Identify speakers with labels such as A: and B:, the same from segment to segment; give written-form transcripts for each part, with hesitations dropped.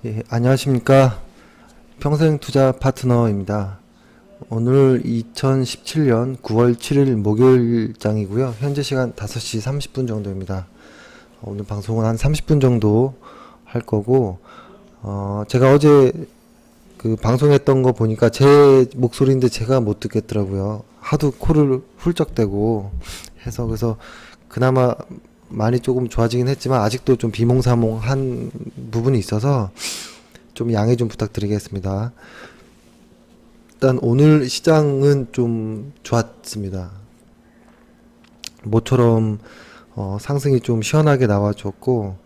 A: 예, 안녕하십니까. 평생투자 파트너입니다. 오늘 2017년 9월 7일 목요일장이고요. 현재 시간 5시 30분 정도입니다. 오늘 방송은 한 30분 정도 할 거고, 제가 어제 그 방송했던 거 보니까 제 목소리인데 제가 못 듣겠더라고요. 하도 코를 훌쩍대고 해서. 그래서 그나마 많이 조금 좋아지긴 했지만 아직도 좀 비몽사몽한 부분이 있어서 좀 양해 좀 부탁드리겠습니다. 일단 오늘 시장은 좀 좋았습니다. 모처럼 상승이 좀 시원하게 나와줬고,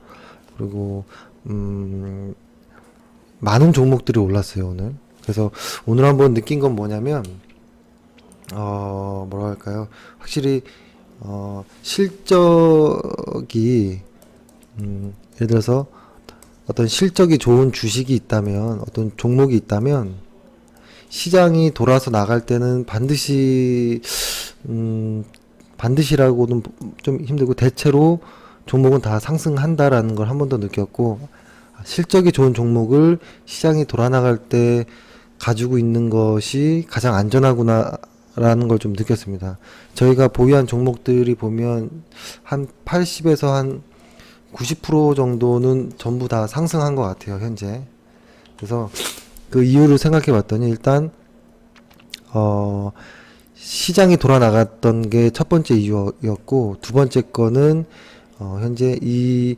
A: 그리고 많은 종목들이 올랐어요 오늘. 그래서 오늘 한번 느낀 건 뭐냐면 뭐라 할까요? 확실히 실적이 예를 들어서 어떤 실적이 좋은 주식이 있다면, 어떤 종목이 있다면 시장이 돌아서 나갈 때는 반드시라고는 좀 힘들고 대체로 종목은 다 상승한다라는 걸 한 번 더 느꼈고, 실적이 좋은 종목을 시장이 돌아 나갈 때 가지고 있는 것이 가장 안전하구나라는 걸 좀 느꼈습니다. 저희가 보유한 종목들이 보면 한 80에서 한 90% 정도는 전부 다 상승한 것 같아요, 현재. 그래서 그 이유를 생각해 봤더니 일단 시장이 돌아 나갔던 게 첫 번째 이유였고, 두 번째 거는 현재 이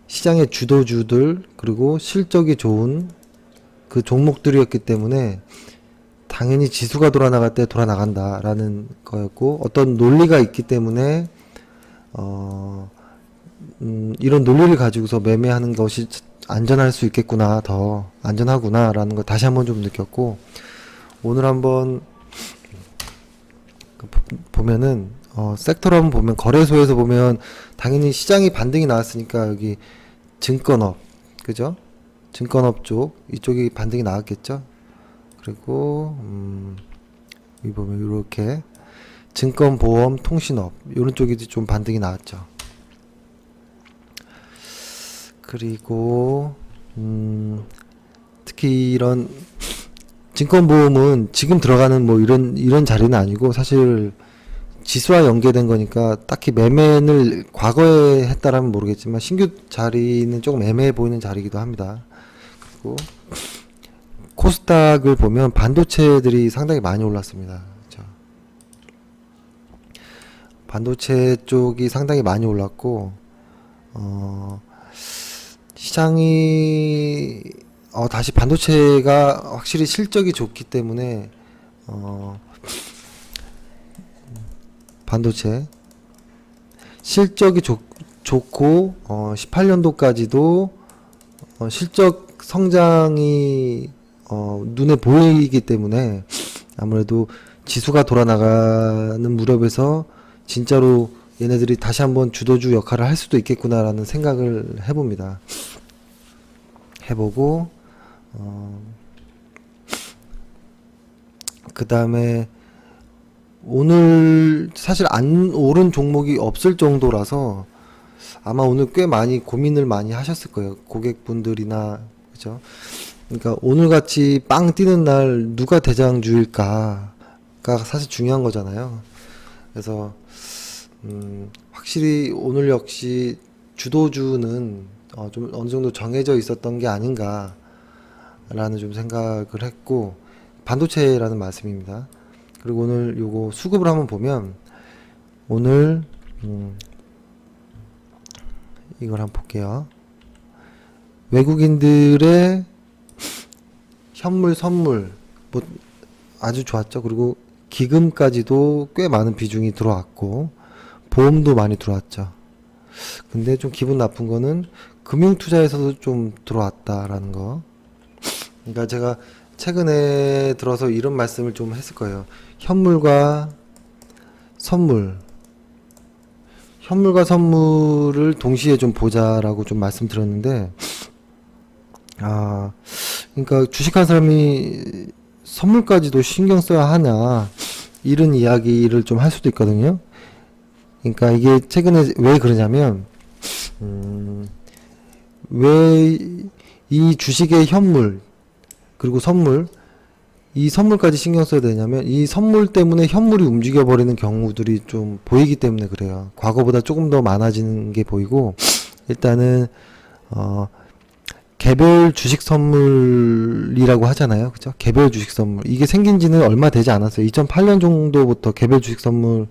A: 시장의 주도주들, 그리고 실적이 좋은 그 종목들이었기 때문에 당연히 지수가 돌아 나갈 때 돌아 나간다라는 거였고, 어떤 논리가 있기 때문에 이런 논리를 가지고서 매매하는 것이 안전할 수 있겠구나, 더 안전하구나라는 걸 다시 한번 좀 느꼈고, 오늘 한번 보면은 섹터로 한번 보면, 거래소에서 보면 당연히 시장이 반등이 나왔으니까 여기 증권업, 그죠? 증권업 쪽, 이쪽이 반등이 나왔겠죠? 그리고 여기 보면 이렇게 증권, 보험, 통신업, 이런 쪽이 좀 반등이 나왔죠. 그리고 특히 이런 증권보험은 지금 들어가는 뭐 이런 자리는 아니고, 사실 지수와 연계된 거니까 딱히 매매를 과거에 했다라면 모르겠지만 신규 자리는 조금 애매해 보이는 자리이기도 합니다. 그리고 코스닥을 보면 반도체들이 상당히 많이 올랐습니다. 그렇죠? 반도체 쪽이 상당히 많이 올랐고, 시장이 다시 반도체가 확실히 실적이 좋기 때문에 반도체 실적이 좋고 18년도까지도 실적 성장이 눈에 보이기 때문에 아무래도 지수가 돌아 나가는 무렵에서 진짜로 얘네들이 다시 한번 주도주 역할을 할 수도 있겠구나라는 생각을 해봅니다. 해보고 그 다음에 오늘 사실 안 오른 종목이 없을 정도라서 아마 오늘 꽤 많이 고민을 많이 하셨을 거예요, 고객분들이나. 그죠? 그러니까 오늘 같이 빵 뛰는 날 누가 대장주일까가 사실 중요한 거잖아요. 그래서 확실히 오늘 역시 주도주는 좀 어느 정도 정해져 있었던 게 아닌가라는 좀 생각을 했고, 반도체라는 말씀입니다. 그리고 오늘 요거 수급을 한번 보면, 오늘 이걸 한번 볼게요. 외국인들의 현물, 선물 뭐 아주 좋았죠. 그리고 기금까지도 꽤 많은 비중이 들어왔고, 보험도 많이 들어왔죠. 근데 좀 기분 나쁜 거는 금융투자에서도 좀 들어왔다라는 거. 그러니까 제가 최근에 들어서 이런 말씀을 좀 했을 거예요. 현물과 선물을 동시에 좀 보자라고 좀 말씀드렸는데, 그러니까 주식하는 사람이 선물까지도 신경 써야 하냐, 이런 이야기를 좀 할 수도 있거든요. 그러니까 이게 최근에 왜 그러냐면, 왜 이 주식의 현물, 그리고 선물, 이 선물까지 신경 써야 되냐면, 이 선물 때문에 현물이 움직여버리는 경우들이 좀 보이기 때문에 그래요. 과거보다 조금 더 많아지는 게 보이고, 일단은, 개별 주식 선물이라고 하잖아요. 그죠? 개별 주식 선물. 이게 생긴 지는 얼마 되지 않았어요. 2008년 정도부터 개별 주식 선물,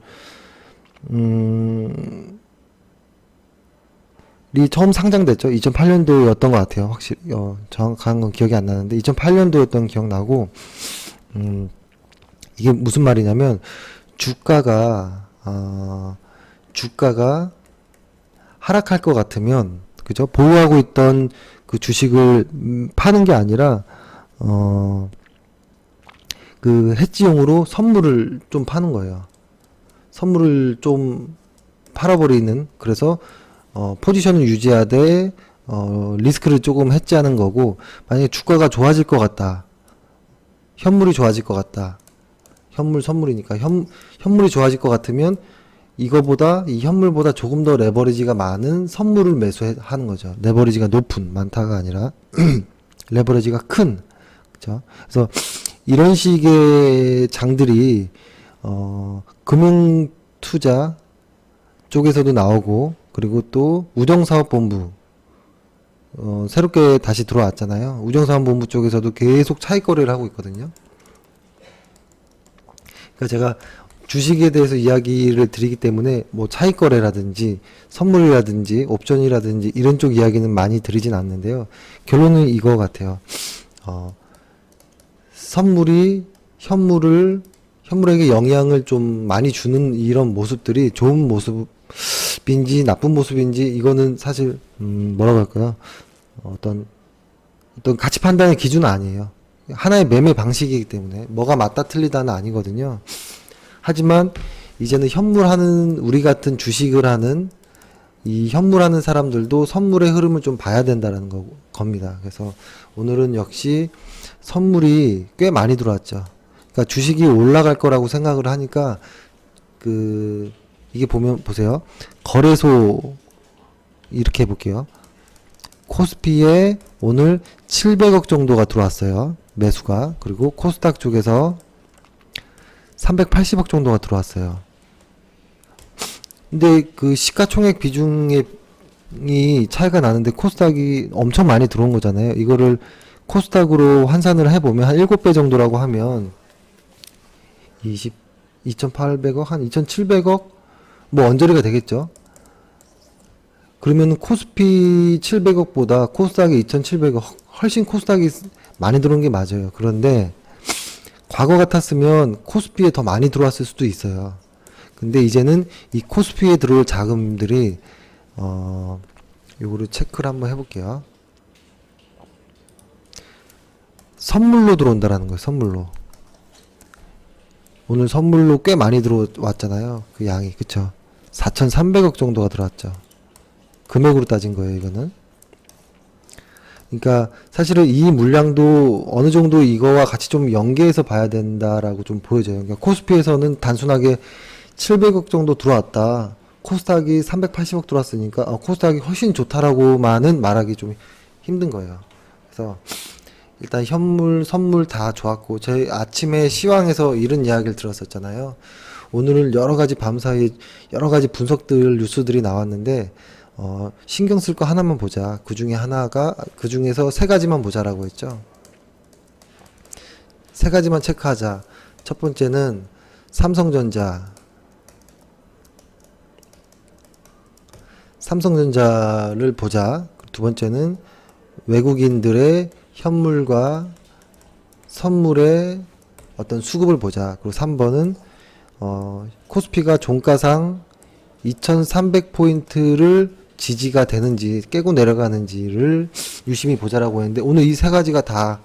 A: 이 처음 상장됐죠. 2008년도였던 것 같아요. 확실히, 정확한 건 기억이 안 나는데, 2008년도였던 기억나고, 이게 무슨 말이냐면, 주가가 하락할 것 같으면, 그죠? 보유하고 있던 그 주식을 파는 게 아니라, 그 해지용으로 선물을 좀 파는 거예요. 선물을 좀 팔아버리는, 그래서 포지션을 유지하되 리스크를 조금 해지하는 거고, 만약에 주가가 좋아질 것 같다, 현물이 좋아질 것 같다, 선물이니까 현물이 좋아질 것 같으면 이 현물보다 조금 더 레버리지가 많은 선물을 매수하는 거죠. 레버리지가 높은, 많다가 아니라 레버리지가 큰, 그죠? 그래서 이런 식의 장들이 금융 투자 쪽에서도 나오고, 그리고 또 우정사업본부 새롭게 다시 들어왔잖아요. 우정사업본부 쪽에서도 계속 차익 거래를 하고 있거든요. 그러니까 제가 주식에 대해서 이야기를 드리기 때문에 뭐 차익 거래라든지 선물이라든지 옵션이라든지 이런 쪽 이야기는 많이 드리진 않는데요. 결론은 이거 같아요. 선물이 현물에게 영향을 좀 많이 주는 이런 모습들이 좋은 모습인지 나쁜 모습인지, 이거는 사실 뭐라고 할까요? 어떤 가치 판단의 기준은 아니에요. 하나의 매매 방식이기 때문에 뭐가 맞다 틀리다는 아니거든요. 하지만 이제는 우리 같은 주식을 하는 이 현물하는 사람들도 선물의 흐름을 좀 봐야 된다는 겁니다. 그래서 오늘은 역시 선물이 꽤 많이 들어왔죠. 그러니까 주식이 올라갈 거라고 생각을 하니까, 이게 보세요. 거래소 이렇게 해볼게요. 코스피에 오늘 700억 정도가 들어왔어요. 매수가. 그리고 코스닥 쪽에서 380억 정도가 들어왔어요. 근데 그 시가총액 비중이 차이가 나는데 코스닥이 엄청 많이 들어온 거잖아요. 이거를 코스닥으로 환산을 해보면 한 7배 정도라고 하면 2,800억, 한 2,700억? 뭐 언저리가 되겠죠. 그러면 코스피 700억보다 코스닥이 2,700억, 훨씬 코스닥이 많이 들어온 게 맞아요. 그런데 과거 같았으면 코스피에 더 많이 들어왔을 수도 있어요. 근데 이제는 이 코스피에 들어올 자금들이 요거를 체크를 한번 해볼게요. 선물로 들어온다라는 거예요. 선물로. 오늘 선물로 꽤 많이 들어왔잖아요. 그 양이. 그쵸? 4,300억 정도가 들어왔죠. 금액으로 따진 거예요, 이거는. 그러니까 사실은 이 물량도 어느 정도 이거와 같이 좀 연계해서 봐야 된다라고 좀 보여져요. 그러니까 코스피에서는 단순하게 700억 정도 들어왔다, 코스닥이 380억 들어왔으니까 코스닥이 훨씬 좋다라고만은 말하기 좀 힘든 거예요. 그래서 일단 선물 다 좋았고, 저희 아침에 시황에서 이런 이야기를 들었었잖아요. 오늘은 여러가지 밤사이 여러가지 분석들, 뉴스들이 나왔는데 신경 쓸 거 하나만 보자. 그 중에서 세 가지만 보자라고 했죠. 세 가지만 체크하자. 첫 번째는 삼성전자를 보자. 두 번째는 외국인들의 현물과 선물의 어떤 수급을 보자. 그리고 3번은 코스피가 종가상 2300포인트를 지지가 되는지 깨고 내려가는지를 유심히 보자라고 했는데, 오늘 이 세 가지가 다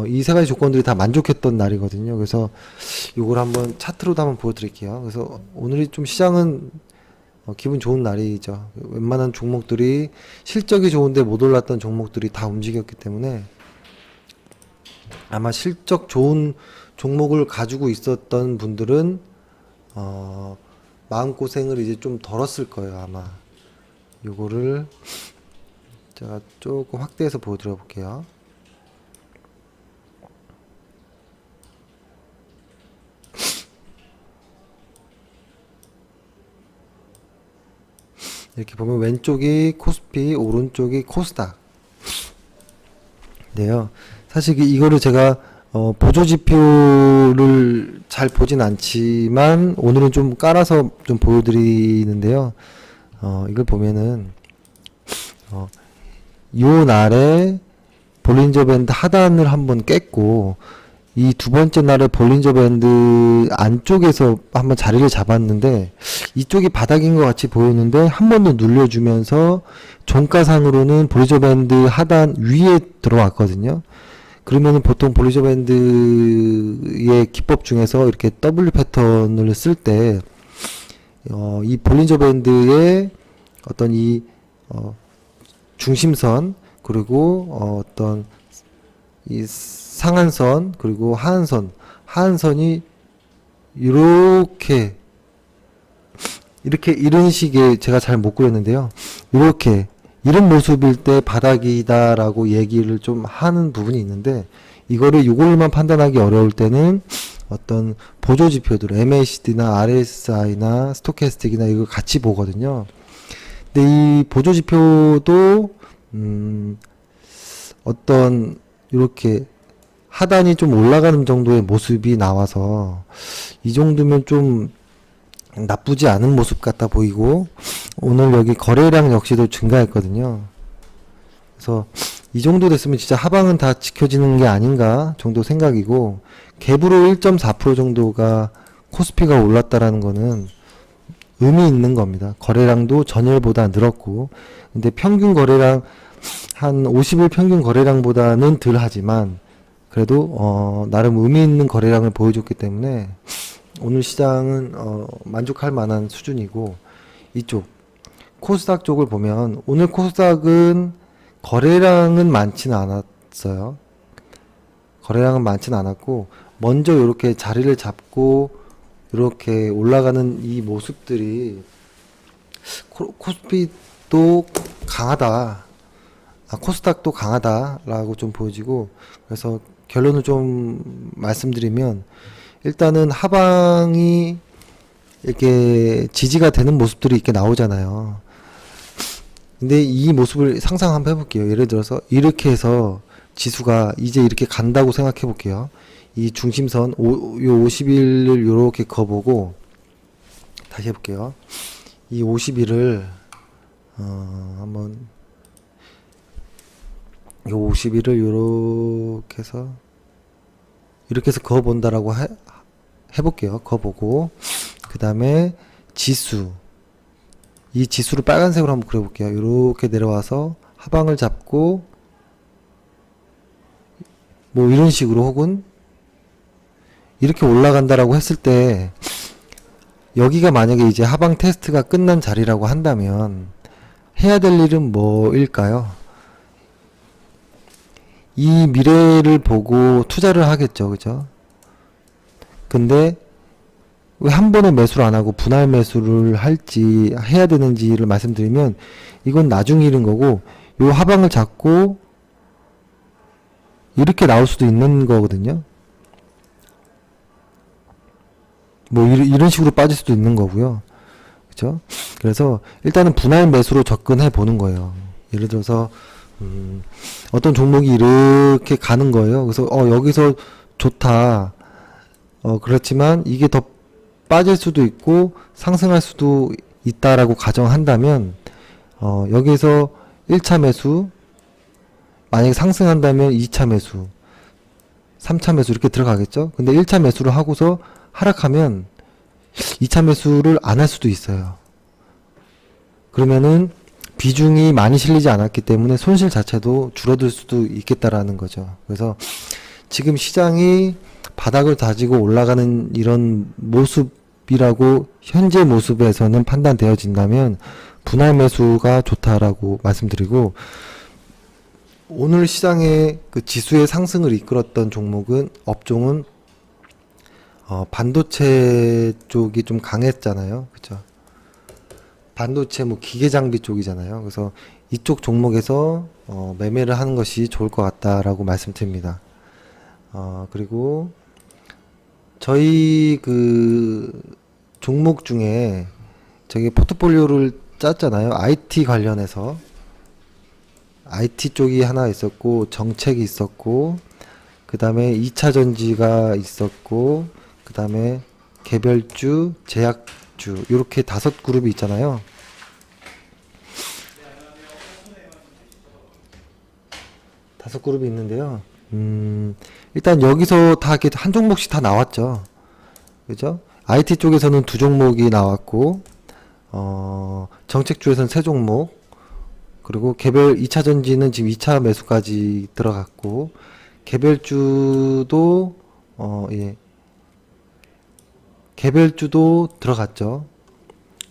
A: 이 세 가지 조건들이 다 만족했던 날이거든요. 그래서 이걸 한번 차트로도 한번 보여드릴게요. 그래서 오늘이 좀 시장은 기분 좋은 날이죠. 웬만한 종목들이 실적이 좋은데 못 올랐던 종목들이 다 움직였기 때문에 아마 실적 좋은 종목을 가지고 있었던 분들은 마음고생을 이제 좀 덜었을 거예요, 아마. 요거를 제가 조금 확대해서 보여드려 볼게요. 이렇게 보면 왼쪽이 코스피, 오른쪽이 코스닥. 네요. 사실 이거를 제가 보조 지표를 잘 보진 않지만 오늘은 좀 깔아서 좀 보여드리는데요. 이걸 보면은 요 날에 볼린저 밴드 하단을 한번 깼고 이 두 번째 날에 볼린저 밴드 안쪽에서 한번 자리를 잡았는데 이쪽이 바닥인 것 같이 보였는데 한 번 더 눌려주면서 종가상으로는 볼린저 밴드 하단 위에 들어왔거든요. 그러면은 보통 볼린저 밴드의 기법 중에서 이렇게 W 패턴을 쓸 때 이 볼린저 밴드의 어떤 중심선 그리고 어떤 이 상한선 그리고 하한선이 이렇게 이런 식의 제가 잘 못 그렸는데요. 이렇게 이런 모습일 때 바닥이다라고 얘기를 좀 하는 부분이 있는데 이거를만 판단하기 어려울 때는 어떤 보조 지표들 MACD나 RSI나 스토캐스틱이나 이걸 같이 보거든요. 근데 이 보조 지표도 어떤 이렇게 하단이 좀 올라가는 정도의 모습이 나와서 이 정도면 좀 나쁘지 않은 모습 같아 보이고 오늘 여기 거래량 역시도 증가했거든요. 그래서 이 정도 됐으면 진짜 하방은 다 지켜지는 게 아닌가 정도 생각이고 갭으로 1.4% 정도가 코스피가 올랐다라는 거는 의미 있는 겁니다. 거래량도 전일보다 늘었고 근데 평균 거래량 한 50일 평균 거래량보다는 덜 하지만 그래도 나름 의미 있는 거래량을 보여줬기 때문에 오늘 시장은 만족할 만한 수준이고 이쪽 코스닥 쪽을 보면 오늘 코스닥은 거래량은 많지는 않았어요. 거래량은 많지는 않았고 먼저 이렇게 자리를 잡고 이렇게 올라가는 이 모습들이 코스피도 강하다. 코스닥도 강하다라고 좀 보여지고 그래서 결론을 좀 말씀드리면 일단은 하방이 이렇게 지지가 되는 모습들이 이렇게 나오잖아요. 근데 이 모습을 상상 한번 해볼게요. 예를 들어서 이렇게 해서 지수가 이제 이렇게 간다고 생각해 볼게요. 이 중심선 요 50일을 요렇게 그어보고 다시 해볼게요. 이 50일을 한번 요 51을 이렇게 해서 그어본다라고 해볼게요. 그어보고 그 다음에 지수 이 지수를 빨간색으로 한번 그려볼게요. 이렇게 내려와서 하방을 잡고 뭐 이런 식으로 혹은 이렇게 올라간다라고 했을 때 여기가 만약에 이제 하방 테스트가 끝난 자리라고 한다면 해야 될 일은 뭐일까요? 이 미래를 보고 투자를 하겠죠. 그죠? 근데 왜 한 번에 매수를 안 하고 분할 매수를 해야 되는지를 말씀드리면 이건 나중 일인 거고 요 하방을 잡고 이렇게 나올 수도 있는 거거든요. 뭐 이런 식으로 빠질 수도 있는 거고요. 그죠? 그래서 일단은 분할 매수로 접근해 보는 거예요. 예를 들어서 어떤 종목이 이렇게 가는 거예요. 그래서 여기서 좋다. 그렇지만 이게 더 빠질 수도 있고 상승할 수도 있다라고 가정한다면 여기서 1차 매수 만약에 상승한다면 2차 매수 3차 매수 이렇게 들어가겠죠. 근데 1차 매수를 하고서 하락하면 2차 매수를 안 할 수도 있어요. 그러면은 비중이 많이 실리지 않았기 때문에 손실 자체도 줄어들 수도 있겠다라는 거죠. 그래서 지금 시장이 바닥을 다지고 올라가는 이런 모습이라고 현재 모습에서는 판단되어진다면 분할 매수가 좋다라고 말씀드리고 오늘 시장의 그 지수의 상승을 이끌었던 업종은 반도체 쪽이 좀 강했잖아요. 그쵸? 반도체 뭐 기계 장비 쪽이잖아요. 그래서 이쪽 종목에서 매매를 하는 것이 좋을 것 같다라고 말씀드립니다. 그리고 저희 그 종목 중에 저기 포트폴리오를 짰잖아요. IT 관련해서 IT 쪽이 하나 있었고 정책이 있었고 그 다음에 2차 전지가 있었고 그 다음에 개별주, 제약주 이렇게 5그룹이 있잖아요. 다섯 그룹이 있는데요. 일단 여기서 다 이렇게 한 종목씩 다 나왔죠. 그죠? IT 쪽에서는 2종목이 나왔고, 정책주에서는 3종목, 그리고 개별 2차 전지는 지금 2차 매수까지 들어갔고, 개별주도, 예, 개별주도 들어갔죠.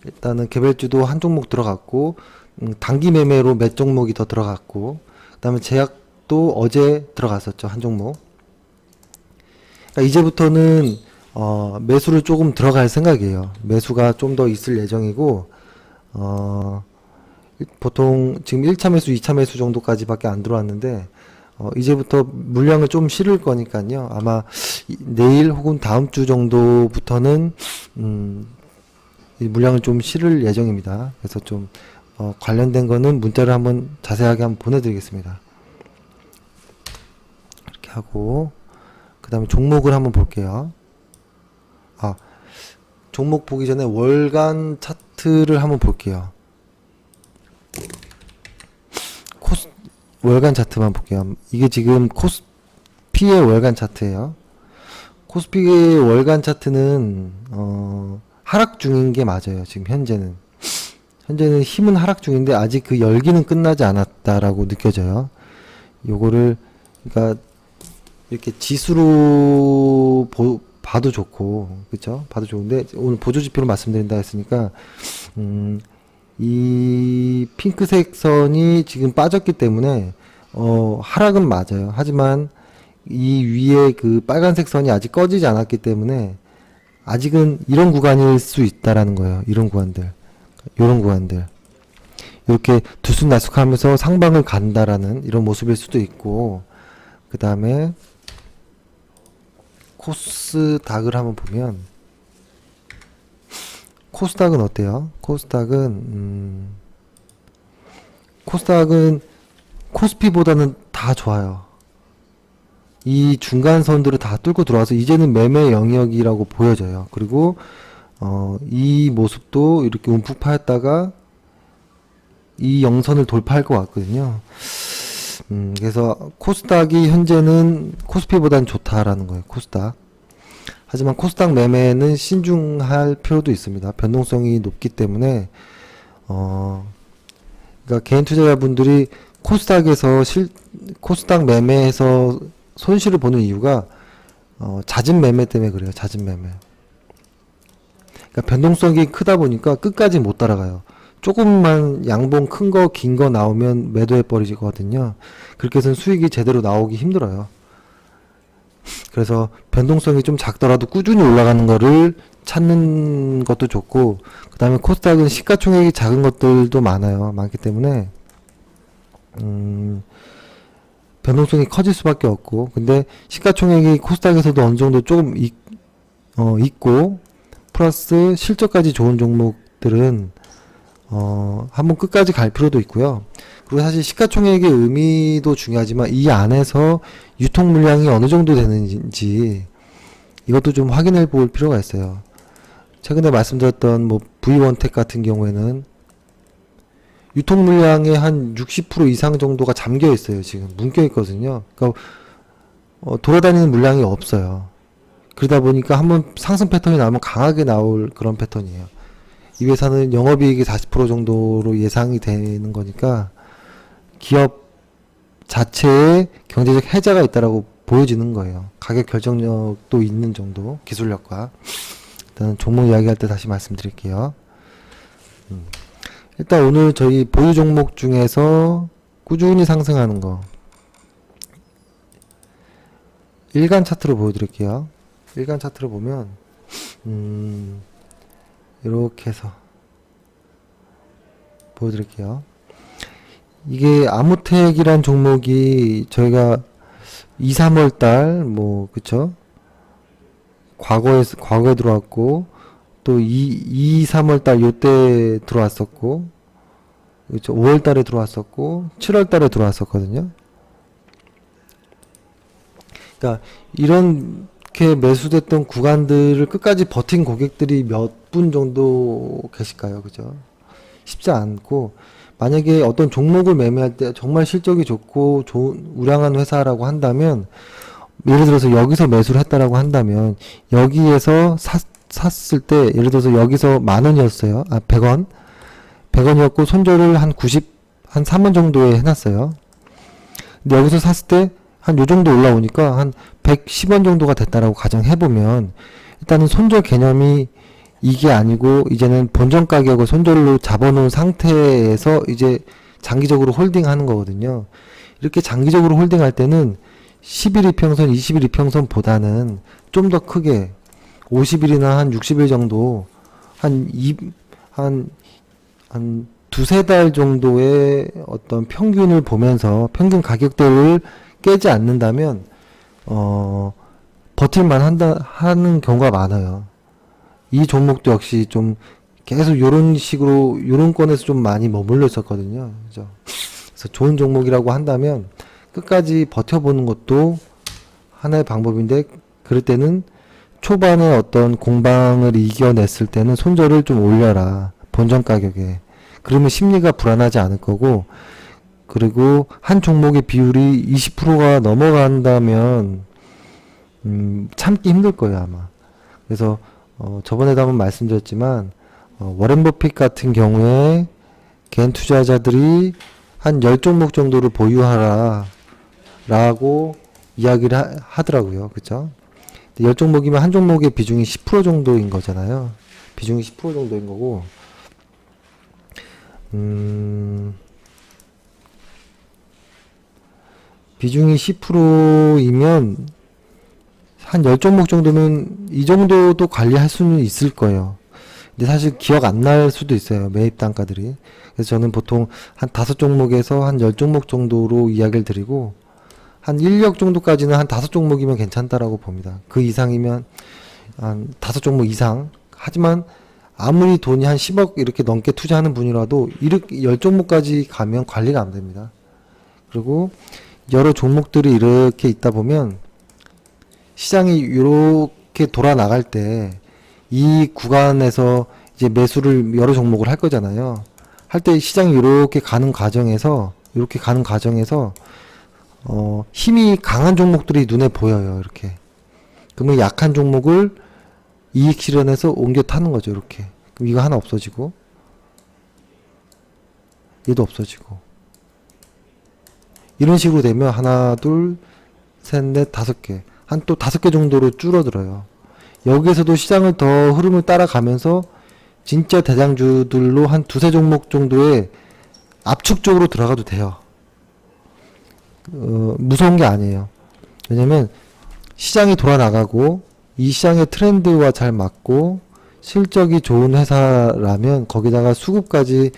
A: 일단은 개별주도 한 종목 들어갔고, 단기 매매로 몇 종목이 더 들어갔고, 그 다음에 제약도 어제 들어갔었죠. 한 종목. 그러니까 이제부터는 매수를 조금 들어갈 생각이에요. 매수가 좀 더 있을 예정이고 보통 지금 1차 매수, 2차 매수 정도까지밖에 안 들어왔는데 이제부터 물량을 좀 실을 거니까요. 아마 내일 혹은 다음 주 정도부터는 이 물량을 좀 실을 예정입니다. 그래서 좀 관련된 거는 문자를 한번 자세하게 한번 보내드리겠습니다. 이렇게 하고 그 다음에 종목을 한번 볼게요. 종목 보기 전에 월간 차트를 한번 볼게요. 월간 차트만 볼게요. 이게 지금 코스피의 월간 차트예요. 코스피의 월간 차트는 하락 중인 게 맞아요. 지금 현재는 힘은 하락 중인데 아직 그 열기는 끝나지 않았다라고 느껴져요. 요거를 그러니까 이렇게 지수로 봐도 좋고, 그쵸? 봐도 좋은데, 오늘 보조지표로 말씀드린다 했으니까, 이 핑크색 선이 지금 빠졌기 때문에, 하락은 맞아요. 하지만, 이 위에 그 빨간색 선이 아직 꺼지지 않았기 때문에, 아직은 이런 구간일 수 있다라는 거예요. 이런 구간들. 이렇게 들쑥날쑥하면서 상방을 간다라는 이런 모습일 수도 있고, 그 다음에, 코스닥을 한번 보면 코스닥은 어때요? 코스닥은 코스피보다는 다 좋아요. 이 중간선들을 다 뚫고 들어와서 이제는 매매 영역이라고 보여져요. 그리고 이 모습도 이렇게 움푹 파였다가 이 영선을 돌파할 것 같거든요. 그래서 코스닥이 현재는 코스피보다는 좋다라는 거예요. 코스닥. 하지만 코스닥 매매는 신중할 필요도 있습니다. 변동성이 높기 때문에 그러니까 개인 투자자분들이 코스닥 매매에서 손실을 보는 이유가 잦은 매매 때문에 그래요. 잦은 매매. 그러니까 변동성이 크다 보니까 끝까지 못 따라가요. 조금만 양봉 큰 거, 긴 거 나오면 매도해 버리거든요. 그렇게 해서는 수익이 제대로 나오기 힘들어요. 그래서 변동성이 좀 작더라도 꾸준히 올라가는 거를 찾는 것도 좋고, 그 다음에 코스닥은 시가총액이 작은 것들도 많기 때문에, 변동성이 커질 수밖에 없고, 근데 시가총액이 코스닥에서도 어느 정도 조금 있고, 플러스 실적까지 좋은 종목들은 한번 끝까지 갈 필요도 있고요. 그리고 사실 시가총액의 의미도 중요하지만 이 안에서 유통 물량이 어느 정도 되는지 이것도 좀 확인해 볼 필요가 있어요. 최근에 말씀드렸던 뭐 V원택 같은 경우에는 유통 물량의 한 60% 이상 정도가 잠겨 있어요. 지금 뭉겨 있거든요. 그러니까 돌아다니는 물량이 없어요. 그러다 보니까 한번 상승 패턴이 나오면 강하게 나올 그런 패턴이에요. 이 회사는 영업이익이 40% 정도로 예상이 되는 거니까 기업 자체에 경제적 해자가 있다라고 보여지는 거예요. 가격 결정력도 있는 정도, 기술력과. 일단 종목 이야기할 때 다시 말씀드릴게요. 일단 오늘 저희 보유 종목 중에서 꾸준히 상승하는 거 일간 차트로 보여드릴게요. 일간 차트를 보면 이렇게 해서 보여드릴게요. 이게 아무텍이란 종목이 저희가 2, 3월 달, 그쵸? 과거에 들어왔고, 또 2, 3월 달 요때 들어왔었고, 그쵸? 5월 달에 들어왔었고, 7월 달에 들어왔었거든요. 그러니까, 이렇게 매수됐던 구간들을 끝까지 버틴 고객들이 몇 분 정도 계실까요? 그죠? 쉽지 않고, 만약에 어떤 종목을 매매할 때 정말 실적이 좋고 좋은 우량한 회사라고 한다면, 예를 들어서 여기서 매수를 했다라고 한다면 여기에서 샀을 때 예를 들어서 여기서 10,000원이었어요. 100원. 100원이었고 손절을 한 3원 정도에 해놨어요. 근데 여기서 샀을 때 한 요 정도 올라오니까 한 110원 정도가 됐다라고 가정해보면 일단은 손절 개념이 이게 아니고 이제는 본전 가격을 손절로 잡아놓은 상태에서 이제 장기적으로 홀딩하는 거거든요. 이렇게 장기적으로 홀딩할 때는 10일 이평선, 20일 이평선보다는 좀 더 크게 50일이나 한 60일 정도 한 두세 달 정도의 어떤 평균을 보면서 평균 가격대를 깨지 않는다면 버틸만 하는 경우가 많아요. 이 종목도 역시 좀 계속 요런 식으로 요런 건에서 좀 많이 머물러 있었거든요. 그죠? 그래서 좋은 종목이라고 한다면 끝까지 버텨보는 것도 하나의 방법인데, 그럴 때는 초반에 어떤 공방을 이겨냈을 때는 손절을 좀 올려라, 본전 가격에. 그러면 심리가 불안하지 않을 거고, 그리고 한 종목의 비율이 20%가 넘어간다면 참기 힘들 거예요, 아마. 그래서 저번에도 한번 말씀드렸지만 워렌 버핏 같은 경우에 개인 투자자들이 한 10종목 정도를 보유하라 라고 이야기를 하더라고요. 그쵸? 10종목이면 한 종목의 비중이 10% 정도인 거잖아요. 비중이 10% 정도인 거고, 비중이 10%이면 한 10종목 정도면 이 정도도 관리할 수는 있을 거예요. 근데 사실 기억 안 날 수도 있어요. 매입 단가들이. 그래서 저는 보통 한 5종목에서 한 10종목 정도로 이야기를 드리고, 한 1억 정도까지는 한 5종목이면 괜찮다라고 봅니다. 그 이상이면 한 5종목 이상. 하지만 아무리 돈이 한 10억 이렇게 넘게 투자하는 분이라도 이렇게 10종목까지 가면 관리가 안 됩니다. 그리고 여러 종목들이 이렇게 있다 보면 시장이 이렇게 돌아 나갈 때 이 구간에서 이제 매수를 여러 종목을 할 거잖아요. 할 때 시장이 이렇게 가는 과정에서 힘이 강한 종목들이 눈에 보여요. 이렇게. 그러면 약한 종목을 이익 실현해서 옮겨 타는 거죠. 이렇게. 그럼 이거 하나 없어지고, 얘도 없어지고. 이런 식으로 되면 하나, 둘, 셋, 넷, 5개. 한 또 5개 정도로 줄어들어요. 여기에서도 시장을 더 흐름을 따라가면서 진짜 대장주들로 한 2-3종목 정도의 압축적으로 들어가도 돼요. 무서운 게 아니에요. 왜냐면 시장이 돌아나가고 이 시장의 트렌드와 잘 맞고 실적이 좋은 회사라면 거기다가 수급까지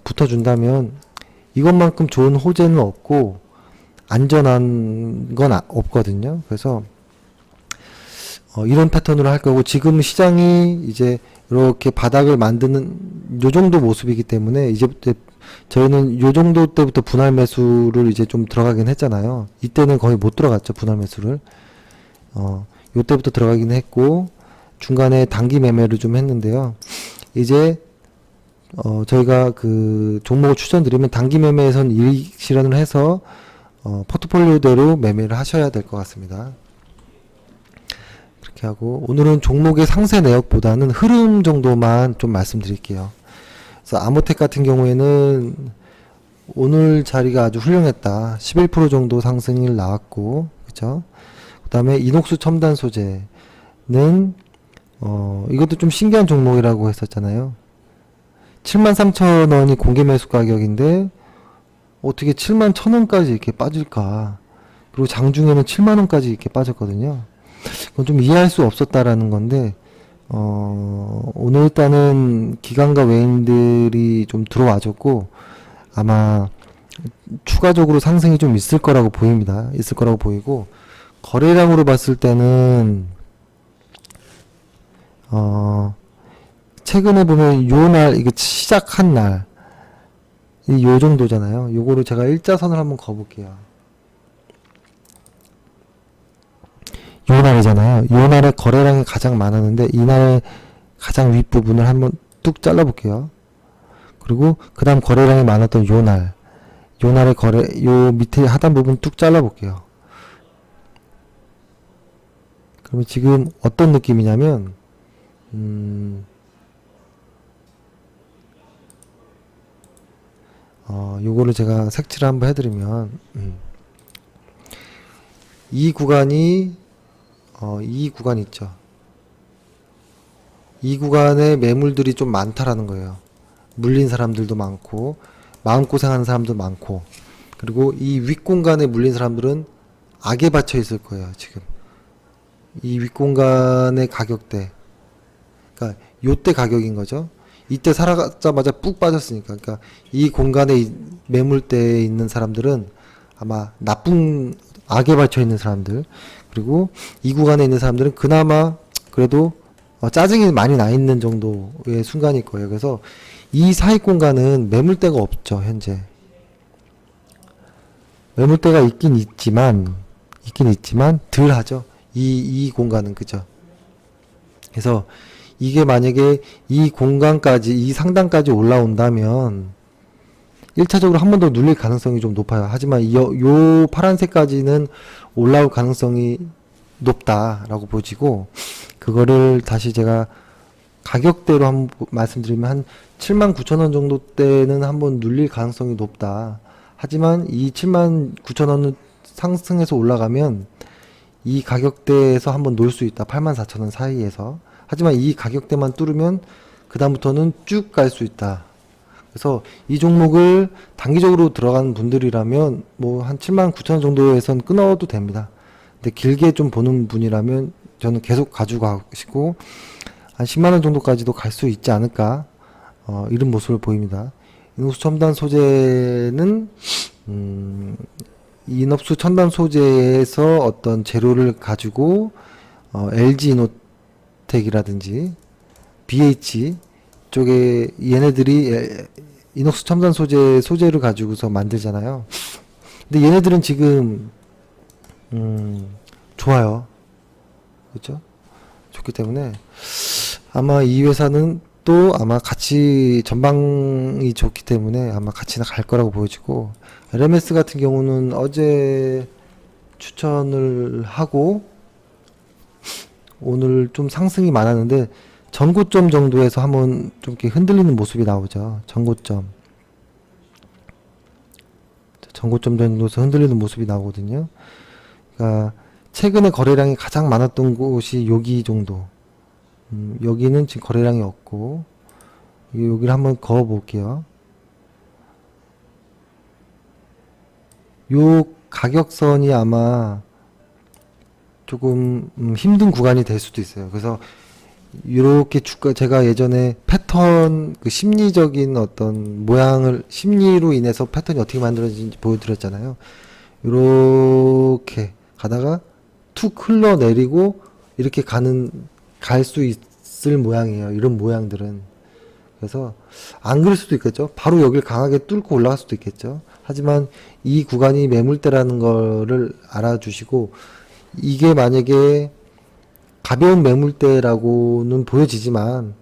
A: 붙어준다면 이것만큼 좋은 호재는 없고 안전한 건 없거든요. 그래서 이런 패턴으로 할 거고, 지금 시장이 이제 이렇게 바닥을 만드는 요 정도 모습이기 때문에 이제부터 저희는 요 정도 때부터 분할 매수를 이제 좀 들어가긴 했잖아요. 이때는 거의 못 들어갔죠, 분할 매수를. 요 때부터 들어가긴 했고 중간에 단기 매매를 좀 했는데요. 이제 저희가 그 종목을 추천드리면 단기 매매에선 이익 실현을 해서 포트폴리오대로 매매를 하셔야 될 것 같습니다. 이렇게 하고, 오늘은 종목의 상세 내역보다는 흐름 정도만 좀 말씀드릴게요. 그래서 아모텍 같은 경우에는 오늘 자리가 아주 훌륭했다. 11% 정도 상승이 나왔고, 그쵸? 그 다음에 이녹스 첨단 소재는 이것도 좀 신기한 종목이라고 했었잖아요. 73,000원이 공개 매수 가격인데 어떻게 71,000원까지 이렇게 빠질까? 그리고 장중에는 7만원까지 이렇게 빠졌거든요. 그건 좀 이해할 수 없었다라는 건데, 오늘 일단은 기관과 외인들이 좀 들어와줬고, 아마 추가적으로 상승이 좀 있을 거라고 보입니다. 있을 거라고 보이고, 거래량으로 봤을 때는, 최근에 보면 요 날, 이게 시작한 날, 요 정도잖아요. 요거를 제가 일자선을 한번 그어볼게요. 요 날이잖아요. 요 날에 거래량이 가장 많았는데, 이날의 가장 윗부분을 한번 뚝 잘라볼게요. 그리고 그 다음 거래량이 많았던 요 날, 요 날의 요 밑에 하단 부분 뚝 잘라볼게요. 그러면 지금 어떤 느낌이냐면, 요거를 제가 색칠을 한번 해드리면, 이 구간이, 이 구간 있죠. 이 구간에 매물들이 좀 많다라는 거예요. 물린 사람들도 많고, 마음고생하는 사람도 많고, 그리고 이 윗공간에 물린 사람들은 악에 받쳐 있을 거예요, 지금. 이 윗공간의 가격대. 그러니까, 요때 가격인 거죠. 이때 살아가자마자 푹 빠졌으니까. 그러니까, 이 공간에 매물대에 있는 사람들은 아마 나쁜 악에 받쳐 있는 사람들. 그리고 이 구간에 있는 사람들은 그나마 그래도 짜증이 많이 나 있는 정도의 순간일 거예요. 그래서 이 사익 공간은 매물대가 없죠, 현재. 매물대가 있긴 있지만 덜 하죠. 이 공간은, 그죠? 그래서 이게 만약에 이 공간까지, 이 상단까지 올라온다면 1차적으로 한 번 더 눌릴 가능성이 좀 높아요. 하지만 요 파란색까지는 올라올 가능성이 높다라고 보지고, 그거를 다시 제가 가격대로 한번 말씀드리면 한 79,000원 정도 때는 한번 눌릴 가능성이 높다. 하지만 이 79,000원을 상승해서 올라가면 이 가격대에서 한번 놓을 수 있다. 84,000원 사이에서. 하지만 이 가격대만 뚫으면 그 다음부터는 쭉 갈 수 있다. 그래서 이 종목을 단기적으로 들어간 분들이라면 뭐 한 79,000원 정도에선 끊어도 됩니다. 근데 길게 좀 보는 분이라면 저는 계속 가지고 가시고 한 10만원 정도까지도 갈 수 있지 않을까, 이런 모습을 보입니다. 인업수 첨단 소재는 인업수 첨단 소재에서 어떤 재료를 가지고 LG 이노텍이라든지 BH 쪽에 얘네들이 인옥수 첨단 소재를 가지고서 만들잖아요. 근데 얘네들은 지금 좋아요. 그렇죠? 좋기 때문에 아마 이 회사는 또 아마 같이 전방이 좋기 때문에 아마 같이 갈 거라고 보여지고, LMS 같은 경우는 어제 추천을 하고 오늘 좀 상승이 많았는데 전고점 정도에서 한번 좀 이렇게 흔들리는 모습이 나오죠. 전고점 정도에서 흔들리는 모습이 나오거든요. 그러니까 최근에 거래량이 가장 많았던 곳이 여기 정도. 여기는 지금 거래량이 없고, 여기를 한번 그어 볼게요. 요 가격선이 아마 조금 힘든 구간이 될 수도 있어요. 그래서 이렇게 주가, 제가 예전에 패턴, 그 심리적인 어떤 모양을, 심리로 인해서 패턴이 어떻게 만들어지는지 보여드렸잖아요. 이렇게 가다가 툭 흘러내리고 이렇게 갈 수 있을 모양이에요. 이런 모양들은. 그래서 안 그럴 수도 있겠죠. 바로 여길 강하게 뚫고 올라갈 수도 있겠죠. 하지만 이 구간이 매물대라는 거를 알아주시고, 이게 만약에 가벼운 매물대라고는 보여지지만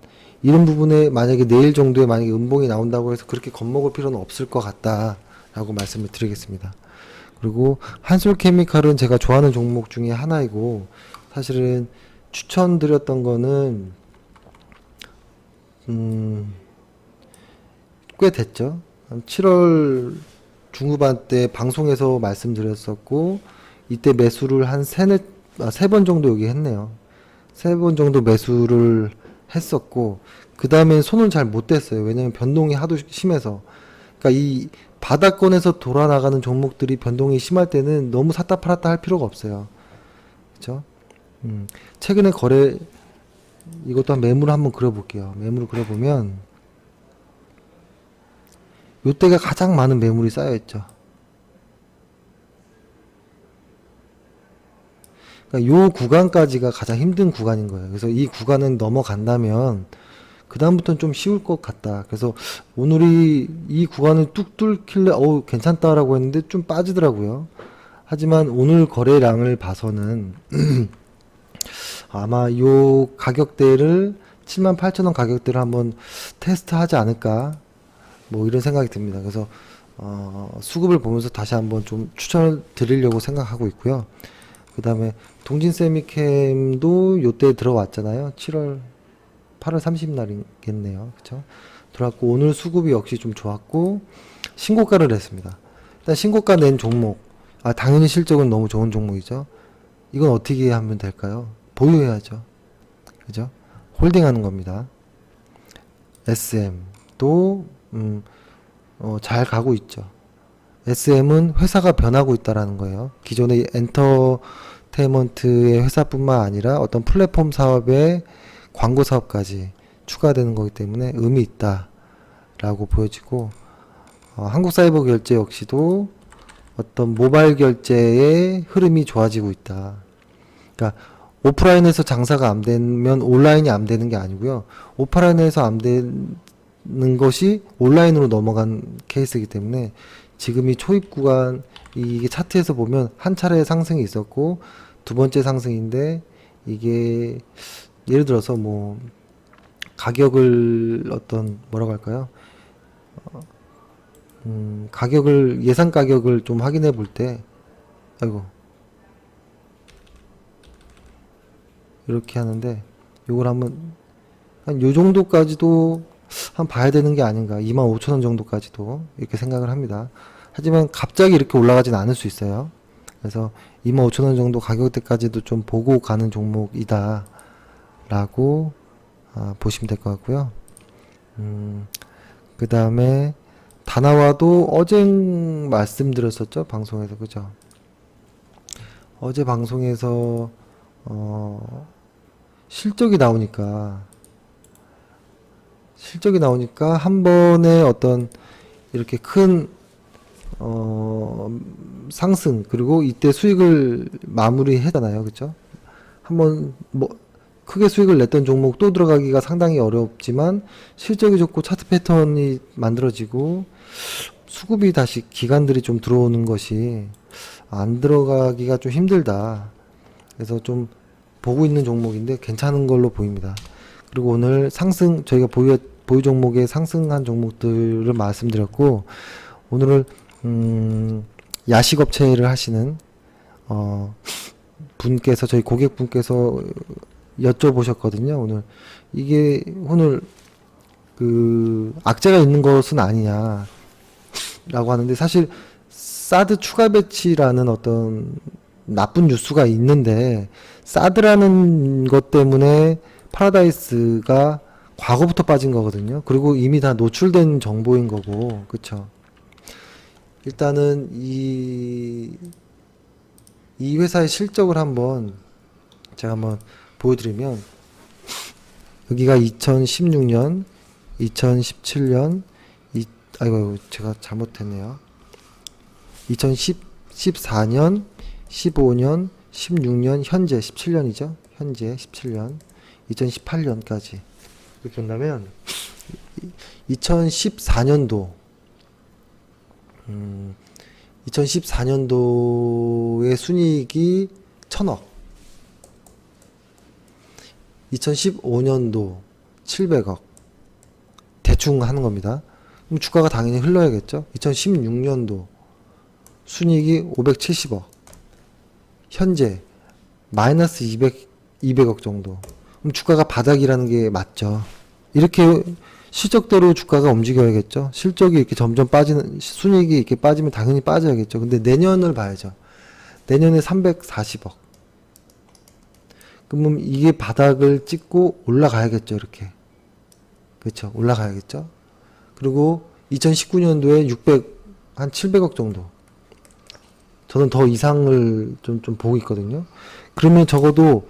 A: 이런 부분에 만약에 내일 정도에 만약에 음봉이 나온다고 해서 그렇게 겁먹을 필요는 없을 것 같다라고 말씀을 드리겠습니다. 그리고 한솔케미칼은 제가 좋아하는 종목 중에 하나이고, 사실은 추천드렸던 거는 꽤 됐죠. 한 7월 중후반 때 방송에서 말씀드렸었고, 이때 매수를 한 세 번 정도 여기 했네요. 3번 정도 매수를 했었고, 그 다음에 손을 잘 못 댔어요. 왜냐면 변동이 하도 심해서. 그러니까 이 바닥권에서 돌아나가는 종목들이 변동이 심할 때는 너무 샀다 팔았다 할 필요가 없어요. 그렇죠? 최근에 거래, 이것도 한 매물을 한번 그려볼게요. 매물을 그려보면, 요때가 가장 많은 매물이 쌓여있죠. 그러니까 요 구간까지가 가장 힘든 구간인 거예요. 그래서 이 구간은 넘어간다면, 그다음부터는 좀 쉬울 것 같다. 그래서 오늘이 이 구간을 뚝 뚫길래, 괜찮다라고 했는데 좀 빠지더라고요. 하지만 오늘 거래량을 봐서는, 아마 요 가격대를 78,000원 가격대를 한번 테스트하지 않을까 뭐 이런 생각이 듭니다. 그래서 수급을 보면서 다시 한번 좀 추천을 드리려고 생각하고 있고요. 그 다음에 동진 세미캠도 요때 들어왔잖아요. 8월 30날이겠네요. 그쵸? 들어왔고 오늘 수급이 역시 좀 좋았고 신고가를 했습니다. 일단 신고가 낸 종목, 당연히 실적은 너무 좋은 종목이죠. 이건 어떻게 하면 될까요? 보유해야죠. 그죠? 홀딩하는 겁니다. SM도 잘 가고 있죠. SM은 회사가 변하고 있다라는 거예요. 기존의 엔터테인먼트의 회사뿐만 아니라 어떤 플랫폼 사업의 광고 사업까지 추가되는 거기 때문에 의미 있다라고 보여지고, 한국사이버결제 역시도 어떤 모바일 결제의 흐름이 좋아지고 있다. 그러니까 오프라인에서 장사가 안 되면 온라인이 안 되는 게 아니고요. 오프라인에서 안 되는 것이 온라인으로 넘어간 케이스이기 때문에 지금 이 초입 구간, 이게 차트에서 보면 한 차례 상승이 있었고 두 번째 상승인데, 이게 예를 들어서 뭐 가격을 뭐라고 할까요? 가격을, 예상 가격을 좀 확인해 볼 때, 아이고, 이렇게 하는데, 요걸 한번, 한 요 정도까지도 한 봐야 되는 게 아닌가. 25,000원 정도까지도 이렇게 생각을 합니다. 하지만 갑자기 이렇게 올라가진 않을 수 있어요. 그래서 25,000원 정도 가격대까지도 좀 보고 가는 종목이다 라고 보시면 될 것 같고요. 그 다음에 다나와도 어제 말씀드렸었죠, 방송에서. 그죠? 어제 방송에서 실적이 나오니까 한 번에 어떤 이렇게 큰 상승, 그리고 이때 수익을 마무리했잖아요. 그쵸? 한번 뭐 크게 수익을 냈던 종목 또 들어가기가 상당히 어렵지만 실적이 좋고 차트 패턴이 만들어지고 수급이 다시 기관들이 좀 들어오는 것이 안 들어가기가 좀 힘들다. 그래서 좀 보고 있는 종목인데 괜찮은 걸로 보입니다. 그리고 오늘 상승, 저희가 보유 종목에 상승한 종목들을 말씀드렸고, 오늘은 야식업체를 하시는 분께서, 저희 고객분께서 여쭤보셨거든요. 오늘 이게 오늘 그 악재가 있는 것은 아니냐라고 하는데, 사실 사드 추가 배치라는 어떤 나쁜 뉴스가 있는데, 사드라는 것 때문에 파라다이스가 과거부터 빠진 거거든요. 그리고 이미 다 노출된 정보인 거고, 그쵸? 일단은 이 회사의 실적을 제가 한번 보여드리면, 여기가 2016년, 2017년, 아이고, 제가 잘못했네요. 2014년, 15년, 16년, 현재 17년이죠. 현재 17년, 2018년까지. 이렇게 본다면 2014년도 2014년도의 순이익이 1000억, 2015년도 700억, 대충 하는 겁니다. 그럼 주가가 당연히 흘러야겠죠. 2016년도 순이익이 570억, 현재 마이너스 200억 정도. 그럼 주가가 바닥이라는 게 맞죠. 이렇게 실적대로 주가가 움직여야겠죠. 실적이 이렇게 점점 빠지는, 순이익이 이렇게 빠지면 당연히 빠져야겠죠. 근데 내년을 봐야죠. 내년에 340억. 그러면 이게 바닥을 찍고 올라가야겠죠. 이렇게. 그렇죠. 올라가야겠죠. 그리고 2019년도에 한 700억 정도. 저는 더 이상을 좀 보고 있거든요. 그러면 적어도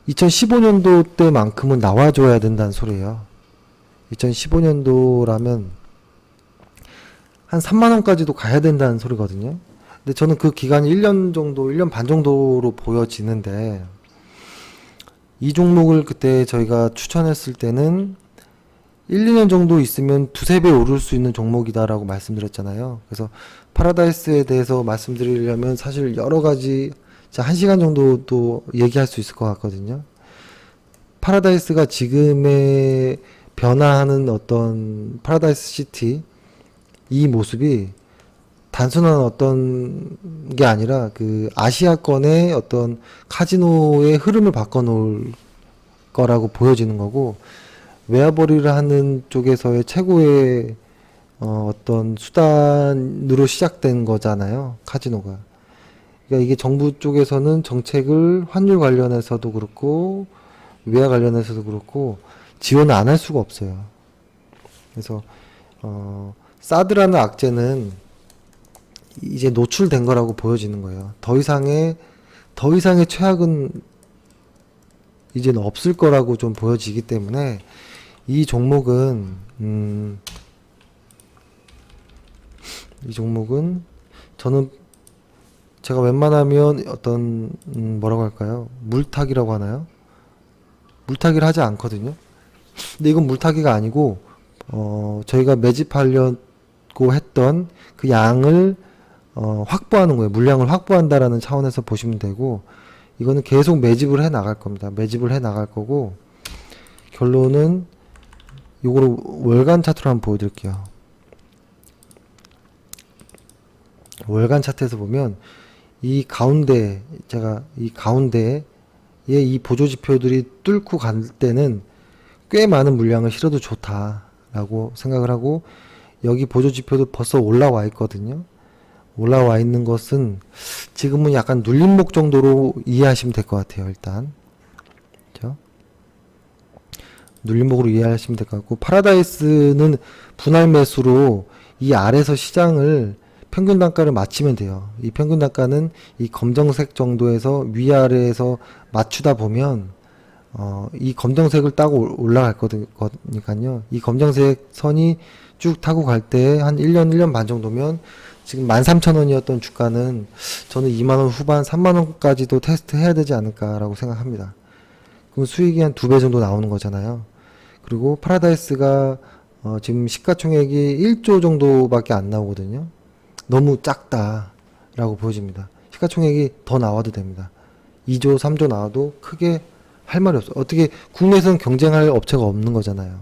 A: 2015년도 때만큼은 나와줘야 된다는 소리예요. 2015년도라면 한 3만원까지도 가야 된다는 소리거든요. 근데 저는 그 기간이 1년 정도, 1년 반 정도로 보여지는데, 이 종목을 그때 저희가 추천했을 때는 1, 2년 정도 있으면 두세 배 오를 수 있는 종목이다라고 말씀드렸잖아요. 그래서 파라다이스에 대해서 말씀드리려면 사실 여러 가지, 1시간 정도도 얘기할 수 있을 것 같거든요. 파라다이스가 지금의 변화하는 어떤 파라다이스 시티, 이 모습이 단순한 어떤 게 아니라 그 아시아권의 어떤 카지노의 흐름을 바꿔놓을 거라고 보여지는 거고, 외화벌이를 하는 쪽에서의 최고의 어떤 수단으로 시작된 거잖아요, 카지노가. 그러니까 이게 정부 쪽에서는 정책을 환율 관련해서도 그렇고 외화 관련해서도 그렇고 지원을 안 할 수가 없어요. 그래서 사드라는 악재는 이제 노출된 거라고 보여지는 거예요. 더 이상의 최악은 이제는 없을 거라고 좀 보여지기 때문에 이 종목은 저는 제가 웬만하면 어떤 뭐라고 할까요? 물타기라고 하나요? 물타기를 하지 않거든요. 근데 이건 물타기가 아니고 저희가 매집하려고 했던 그 양을 확보하는 거예요. 물량을 확보한다라는 차원에서 보시면 되고, 이거는 계속 매집을 해 나갈 겁니다. 매집을 해 나갈 거고, 결론은 요거를 월간 차트로 한번 보여드릴게요. 월간 차트에서 보면 이 가운데, 제가 이 가운데에 이 보조지표들이 뚫고 갈 때는 꽤 많은 물량을 실어도 좋다라고 생각을 하고, 여기 보조지표도 벌써 올라와 있거든요. 올라와 있는 것은 지금은 약간 눌림목 정도로 이해하시면 될 것 같아요. 일단 그렇죠? 눌림목으로 이해하시면 될 것 같고, 파라다이스는 분할 매수로 이 아래서 시장을 평균 단가를 맞추면 돼요. 이 평균 단가는 이 검정색 정도에서 위아래에서 맞추다 보면 이 검정색을 따고 올라갈 거니까요. 이 검정색 선이 쭉 타고 갈 때 한 1년 반 정도면 지금 13,000원이었던 주가는 저는 2만원 후반 3만원까지도 테스트 해야 되지 않을까라고 생각합니다. 그럼 수익이 한 2배 정도 나오는 거잖아요. 그리고 파라다이스가 지금 시가총액이 1조 정도밖에 안 나오거든요. 너무 작다라고 보여집니다. 시가총액이 더 나와도 됩니다. 2조, 3조 나와도 크게 할 말이 없어요. 어떻게 국내에서는 경쟁할 업체가 없는 거잖아요.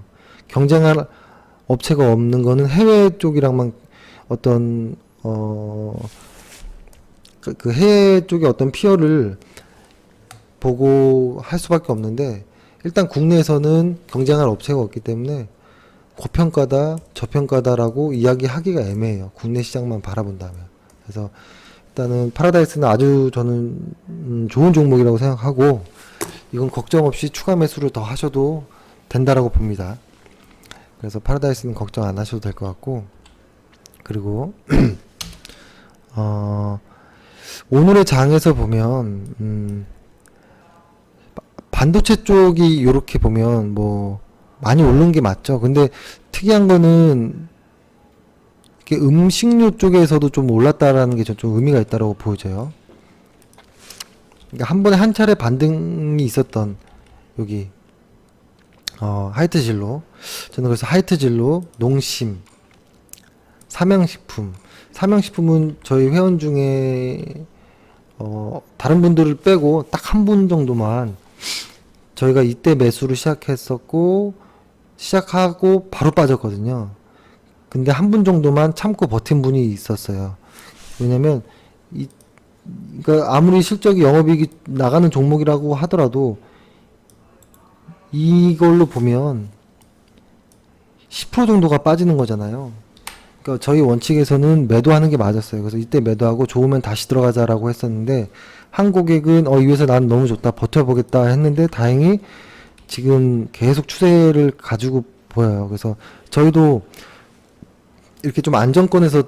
A: 경쟁할 업체가 없는 거는 해외 쪽이랑만 어떤 그 해외 쪽의 어떤 피어를 보고 할 수밖에 없는데, 일단 국내에서는 경쟁할 업체가 없기 때문에 고평가다, 저평가다라고 이야기하기가 애매해요. 국내 시장만 바라본다면. 그래서 일단은 파라다이스는 아주 저는 좋은 종목이라고 생각하고, 이건 걱정 없이 추가 매수를 더 하셔도 된다라고 봅니다. 그래서 파라다이스는 걱정 안 하셔도 될 것 같고, 그리고 오늘의 장에서 보면 반도체 쪽이 요렇게 보면 뭐 많이 오른 게 맞죠. 근데 특이한 거는 이게 음식료 쪽에서도 좀 올랐다라는 게 좀 의미가 있다라고 보여져요. 그러니까 한 번에 한 차례 반등이 있었던 여기 하이트진로, 저는 그래서 하이트진로, 농심, 삼양식품은 저희 회원 중에 다른 분들을 빼고 딱 한 분 정도만 저희가 이때 매수를 시작하고 바로 빠졌거든요. 근데 한 분 정도만 참고 버틴 분이 있었어요. 왜냐면 그러니까 아무리 실적이 영업이익이 나가는 종목이라고 하더라도 이걸로 보면 10% 정도가 빠지는 거잖아요. 그러니까 저희 원칙에서는 매도하는 게 맞았어요. 그래서 이때 매도하고 좋으면 다시 들어가자라고 했었는데, 한 고객은 이 회사 난 너무 좋다, 버텨보겠다 했는데 다행히 지금 계속 추세를 가지고 보여요. 그래서 저희도 이렇게 좀 안정권에서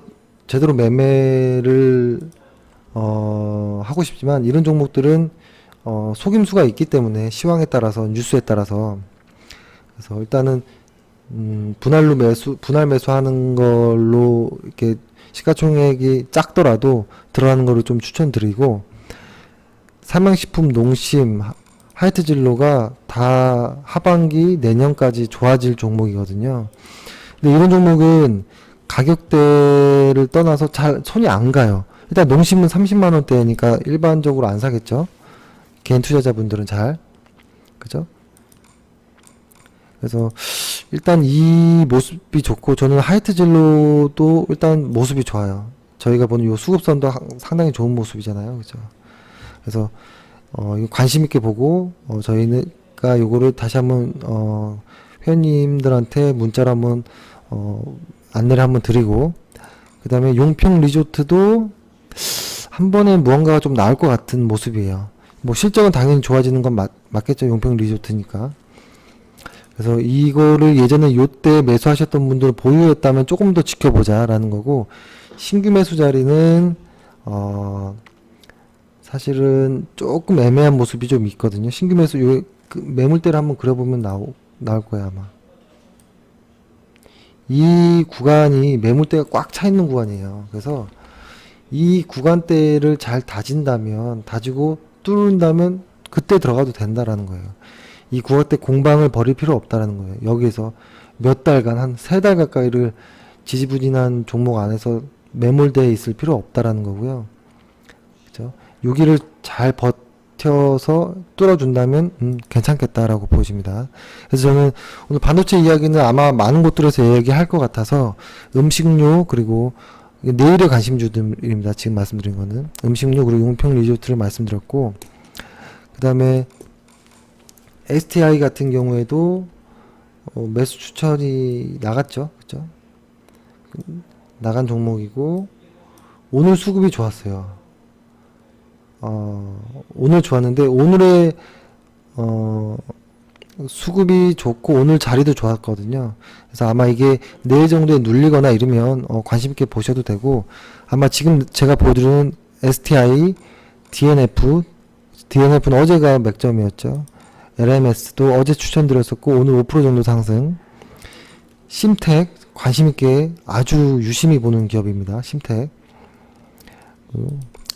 A: 제대로 매매를 하고 싶지만, 이런 종목들은 속임수가 있기 때문에 시황에 따라서 뉴스에 따라서 그래서 일단은 분할 매수하는 걸로 이렇게 시가총액이 작더라도 들어가는 거를 좀 추천드리고 삼양식품, 농심, 하이트진로가 다 하반기 내년까지 좋아질 종목이거든요. 근데 이런 종목은 가격대를 떠나서 잘 손이 안 가요. 일단 농심은 30만 원대니까 일반적으로 안 사겠죠. 개인 투자자분들은 잘. 그죠? 그래서 일단 이 모습이 좋고 저는 하이트진로도 일단 모습이 좋아요. 저희가 보는 요 수급선도 상당히 좋은 모습이잖아요. 그죠? 그래서 이거 관심 있게 보고 저희가 요거를 다시 한번 회원님들한테 문자로 한번 안내를 한번 드리고 그 다음에 용평 리조트도 한 번에 무언가가 좀 나올 것 같은 모습이에요. 뭐 실적은 당연히 좋아지는 건 맞겠죠. 용평 리조트니까. 그래서 이거를 예전에 요때 매수하셨던 분들 보유했다면 조금 더 지켜보자 라는 거고 신규 매수 자리는 사실은 조금 애매한 모습이 좀 있거든요. 신규 매수 그 매물대를 한번 그려보면 나올 거예요 아마. 이 구간이 매물대가 꽉 차 있는 구간이에요. 그래서 이 구간대를 잘 다지고 뚫는다면 그때 들어가도 된다라는 거예요. 이 구간대 공방을 벌일 필요 없다라는 거예요. 여기에서 몇 달간 한 3달 가까이를 지지부진한 종목 안에서 매몰되어 있을 필요 없다라는 거고요. 그죠? 여기를 잘 버텨서 뚫어준다면 괜찮겠다라고 보여집니다. 그래서 저는 오늘 반도체 이야기는 아마 많은 곳들에서 이야기할 것 같아서 음식료 그리고 내일의 관심주들입니다. 지금 말씀드린 거는 음식료 그리고 용평 리조트를 말씀드렸고 그 다음에 STI 같은 경우에도 매수 추천이 나갔죠. 그죠? 나간 종목이고 오늘 수급이 좋았어요. 오늘 좋았는데 오늘의 수급이 좋고 오늘 자리도 좋았거든요. 그래서 아마 이게 내일 정도에 눌리거나 이러면 관심 있게 보셔도 되고 아마 지금 제가 보여드리는 STI, DNF는 어제가 맥점이었죠. LMS도 어제 추천드렸었고 오늘 5% 정도 상승. 심텍 관심 있게 아주 유심히 보는 기업입니다. 심텍,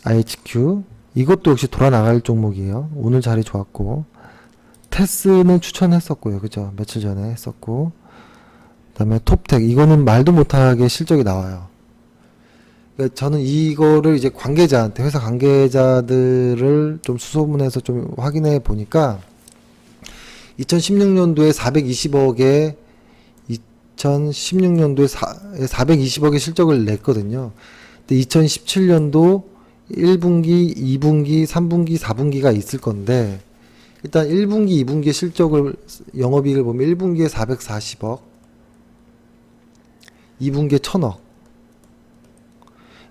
A: IHQ 이것도 역시 돌아 나갈 종목이에요. 오늘 자리 좋았고 테스는 추천했었고요. 그죠? 며칠 전에 했었고 그 다음에 톱텍 이거는 말도 못하게 실적이 나와요. 그러니까 저는 이거를 이제 관계자한테 회사 관계자들을 좀 수소문해서 좀 확인해 보니까 2016년도에 420억에 2016년도에 420억의 실적을 냈거든요. 근데 2017년도 1분기, 2분기, 3분기, 4분기가 있을 건데 일단 1분기, 2분기 실적을 영업이익을 보면 1분기에 440억, 2분기에 1000억.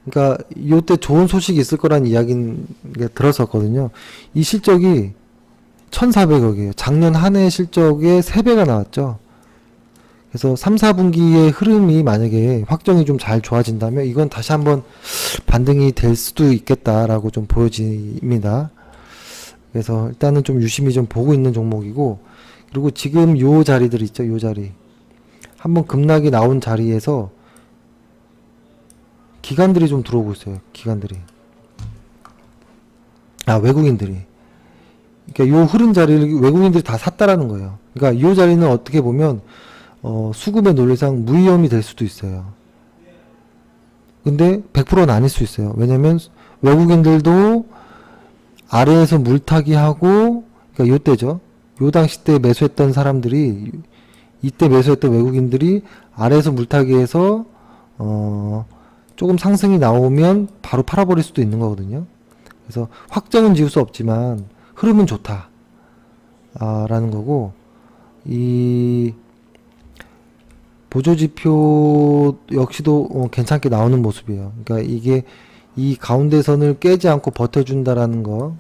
A: 그러니까 이때 좋은 소식이 있을 거란 이야기가 들었었거든요. 이 실적이 1400억이에요. 작년 한 해 실적의 3배가 나왔죠. 그래서 3, 4분기의 흐름이 만약에 확정이 좀 잘 좋아진다면 이건 다시 한번 반등이 될 수도 있겠다라고 좀 보여집니다. 그래서 일단은 좀 유심히 좀 보고 있는 종목이고 그리고 지금 요 자리들 있죠. 요 자리. 한번 급락이 나온 자리에서 기관들이 좀 들어오고 있어요. 기관들이. 외국인들이. 그러니까 요 흐른 자리를 외국인들이 다 샀다라는 거예요. 그러니까 요 자리는 어떻게 보면 수급의 논리상 무위험이 될 수도 있어요. 근데 100%는 아닐 수 있어요. 왜냐면 외국인들도 아래에서 물타기 하고 그러니까 요때죠. 요 당시 때 매수했던 사람들이 이때 매수했던 외국인들이 아래에서 물타기해서 조금 상승이 나오면 바로 팔아버릴 수도 있는 거거든요. 그래서 확정은 지을 수 없지만 흐름은 좋다 라는 거고 이 보조지표 역시도 괜찮게 나오는 모습이에요. 그러니까 이게 이 가운데 선을 깨지 않고 버텨준다라는 거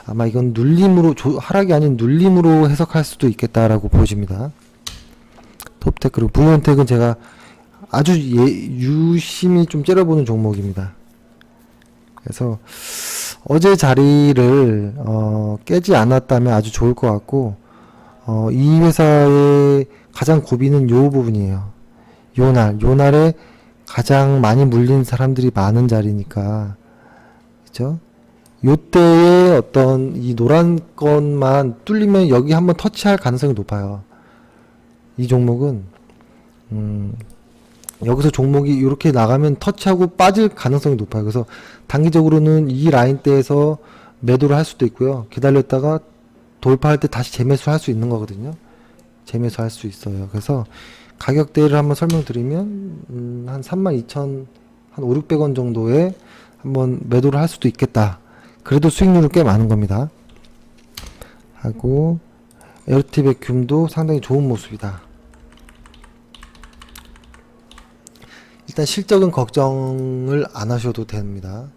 A: 아마 이건 눌림으로 하락이 아닌 눌림으로 해석할 수도 있겠다라고 보여집니다. 톱텍 그리고 부연텍은 제가 아주 유심히 좀 째려보는 종목입니다. 그래서 어제 자리를 깨지 않았다면 아주 좋을 것 같고, 이 회사의 가장 고비는 요 부분이에요. 요 날에 가장 많이 물린 사람들이 많은 자리니까, 그죠? 요때에 어떤 이 노란 것만 뚫리면 여기 한번 터치할 가능성이 높아요. 이 종목은 여기서 종목이 이렇게 나가면 터치하고 빠질 가능성이 높아요. 그래서 단기적으로는 이 라인대에서 매도를 할 수도 있고요. 기다렸다가 돌파할 때 다시 재매수 할 수 있는 거거든요. 재매수 할 수 있어요. 그래서 가격대를 한번 설명드리면 한 32,000, 한 5, 600원 정도에 한번 매도를 할 수도 있겠다. 그래도 수익률은 꽤 많은 겁니다. 하고 LT 백큐움도 상당히 좋은 모습이다. 일단 실적은 걱정을 안 하셔도 됩니다.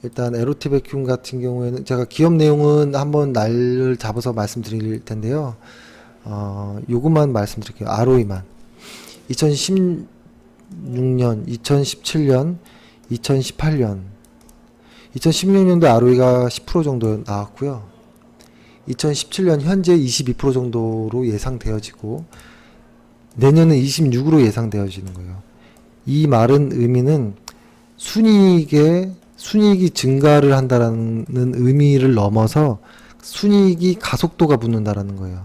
A: 일단 LT 백큐움 같은 경우에는 제가 기업 내용은 한번 날을 잡아서 말씀드릴 텐데요. 요것만 말씀드릴게요. ROE만 2016년, 2017년, 2018년 2016년도 ROE가 10% 정도 나왔고요. 2017년 현재 22% 정도로 예상되어지고 내년은 26으로 예상되어지는 거예요. 이 말은 의미는 순이익이 증가를 한다라는 의미를 넘어서 순이익이 가속도가 붙는다라는 거예요.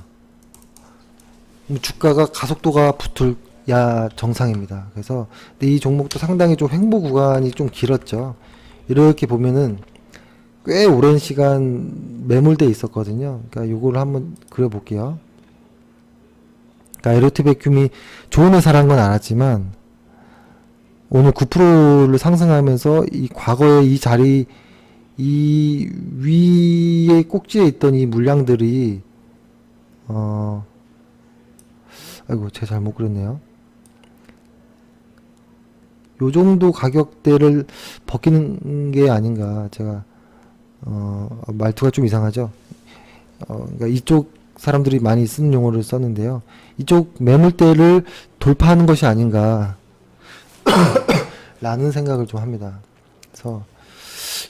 A: 주가가 가속도가 붙을야 정상입니다. 그래서 근데 이 종목도 상당히 좀 횡보 구간이 좀 길었죠. 이렇게 보면은 꽤 오랜 시간 매몰돼 있었거든요. 그러니까 요거를 한번 그려볼게요. 그러니까 LT 백큐움이 좋은 회사란 건 알았지만 오늘 9%를 상승하면서 이 과거에 이 자리 이 위에 꼭지에 있던 이 물량들이 아이고 제가 잘못 그렸네요. 요 정도 가격대를 벗기는 게 아닌가. 제가 말투가 좀 이상하죠. 그러니까 이쪽 사람들이 많이 쓰는 용어를 썼는데요. 이쪽 매물대를 돌파하는 것이 아닌가 라는 생각을 좀 합니다. 그래서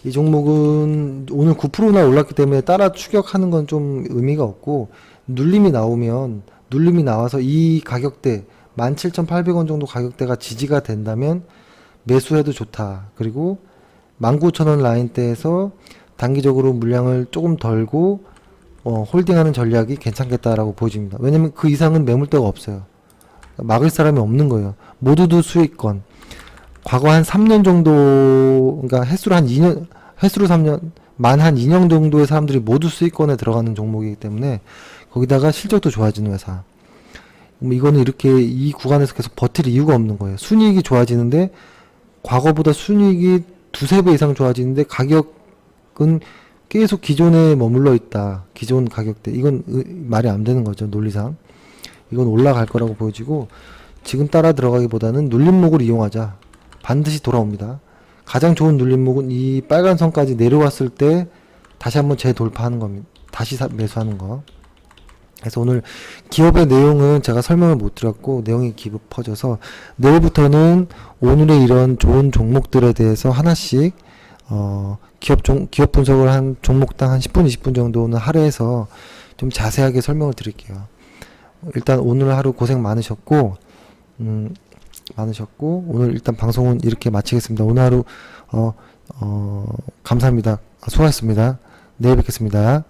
A: 이 종목은 오늘 9%나 올랐기 때문에 따라 추격하는 건 좀 의미가 없고, 눌림이 나와서 이 가격대 17,800원 정도 가격대가 지지가 된다면 매수해도 좋다. 그리고 19,000원 라인대에서 단기적으로 물량을 조금 덜고 홀딩하는 전략이 괜찮겠다라고 보여집니다. 왜냐면 그 이상은 매물대가 없어요. 막을 사람이 없는 거예요. 모두도 수익권. 과거 한 3년 정도, 그러니까 횟수로 3년, 만 한 2년 정도의 사람들이 모두 수익권에 들어가는 종목이기 때문에 거기다가 실적도 좋아지는 회사. 이거는 이렇게 이 구간에서 계속 버틸 이유가 없는 거예요. 순이익이 좋아지는데 과거보다 순이익이 두세 배 이상 좋아지는데 가격은 계속 기존에 머물러 있다. 기존 가격대. 이건 말이 안 되는 거죠. 논리상. 이건 올라갈 거라고 보여지고 지금 따라 들어가기보다는 눌림목을 이용하자. 반드시 돌아옵니다. 가장 좋은 눌림목은 이 빨간 선까지 내려왔을 때 다시 한번 재돌파하는 겁니다. 다시 매수하는 거. 그래서 오늘 기업의 내용은 제가 설명을 못 드렸고 내용이 깊어져서 내일부터는 오늘의 이런 좋은 종목들에 대해서 하나씩 기업 분석을 한 종목당 한 10분 20분 정도는 하루에서 좀 자세하게 설명을 드릴게요. 일단 오늘 하루 고생 많으셨고 오늘 일단 방송은 이렇게 마치겠습니다. 오늘 하루 감사합니다. 수고하셨습니다. 내일 뵙겠습니다.